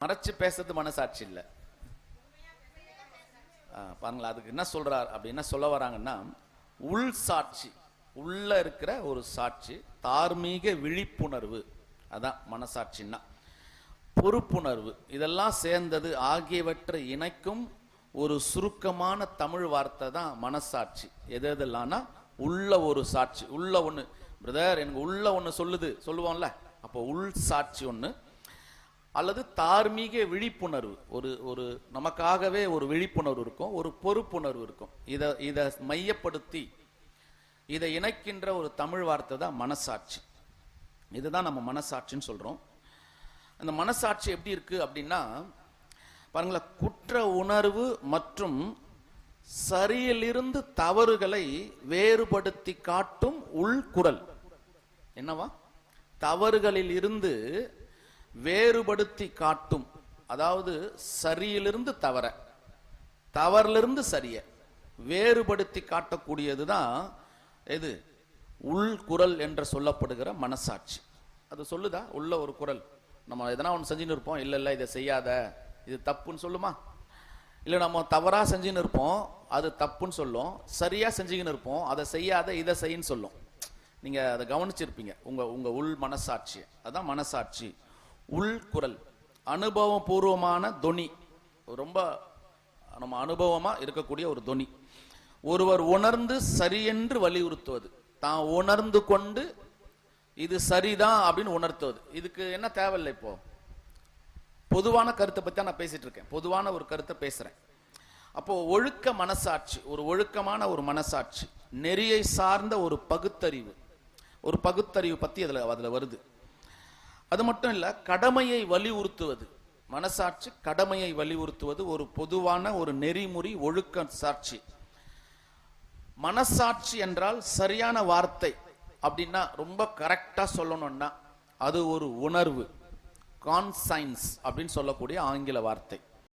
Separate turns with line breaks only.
மறைச்சு பேசுறது மனசாட்சி இல்லை. பாருங்களா, அதுக்கு என்ன சொல்றார் அப்படின்னா, சொல்ல வராங்கன்னா, உள் சாட்சி, உள்ள இருக்கிற ஒரு சாட்சி, தார்மீக விழிப்புணர்வு, அதான் மனசாட்சின்னா. பொறுப்புணர்வு, இதெல்லாம் சேர்ந்தது ஆகியவற்றை இணைக்கும் ஒரு சுருக்கமான தமிழ் வார்த்தை தான் மனசாட்சி. எது எதெல்லாம்னா, உள்ள ஒரு சாட்சி, உள்ள ஒண்ணு. பிரதர், எனக்கு உள்ள ஒண்ணு சொல்லுவோம்ல, அப்போ உள் சாட்சி ஒண்ணு, அல்லது தார்மீக விழிப்புணர்வு, ஒரு நமக்காகவே ஒரு விழிப்புணர்வு இருக்கும், ஒரு பொறுப்புணர்வு இருக்கும். இதை மையப்படுத்தி இதை இணைக்கின்ற ஒரு தமிழ் வார்த்தை தான் மனசாட்சி. இதுதான் நம்ம மனசாட்சின்னு சொல்றோம். அந்த மனசாட்சி எப்படி இருக்கு அப்படின்னா, பாருங்களா, குற்ற உணர்வு மற்றும் சரியிலிருந்து தவறுகளை வேறுபடுத்தி காட்டும் உள்குரல். என்னவா? தவறுகளில் இருந்து வேறுபடுத்தி காட்டும், அதாவது சரியிலிருந்து தவற, தவறிலிருந்து சரிய வேறுபடுத்தி காட்டக்கூடியதுதான் எது? உள்குரல் என்று சொல்லப்படுகிற மனசாட்சி. அது சொல்லுதா? உள்ள ஒரு குரல். நம்ம எதனா ஒன்று செஞ்சுன்னு இருப்போம், இல்ல இல்ல இதை செய்யாத, இது தப்புன்னு சொல்லுமா? இல்ல நம்ம தவறா செஞ்சுன்னு இருப்போம், அது தப்புன்னு சொல்லும். சரியா செஞ்சுக்கின்னு இருப்போம், அதை செய்யாத, இதை செய்யின்னு சொல்லும். நீங்க அதை கவனிச்சிருப்பீங்க உங்க உள் மனசாட்சி. அதான் மனசாட்சி, உள்குரல், அனுபவம் பூர்வமான தொனி, ரொம்ப நம்ம அனுபவமா இருக்கக்கூடிய ஒரு தொனி. ஒருவர் உணர்ந்து சரியென்று வலியுறுத்துவது, தான் உணர்ந்து கொண்டு இது சரிதான் அப்படின்னு உணர்த்துவது. இதுக்கு என்ன தேவையில்லை. இப்போ பொதுவான கருத்தை பத்தி நான் பேசிட்டு இருக்கேன், பொதுவான ஒரு கருத்தை பேசுறேன். அப்போ ஒழுக்க மனசாட்சி, ஒரு ஒழுக்கமான ஒரு மனசாட்சி, நெறியை சார்ந்த ஒரு பகுத்தறிவு, ஒரு பகுத்தறிவு பத்தி அதுல வருது. அது மட்டும் இல்ல, கடமையை வலியுறுத்துவது, மனசாட்சி கடமையை வலியுறுத்துவது, ஒரு பொதுவான ஒரு நெறிமுறை ஒழுக்க சாட்சி. மனசாட்சி என்றால் சரியான வார்த்தை அப்படின்னா, ரொம்ப கரெக்டா சொல்லணும்னா, அது ஒரு உணர்வு, கான்சைன்ஸ் அப்படின்னு சொல்லக்கூடிய ஆங்கில வார்த்தை.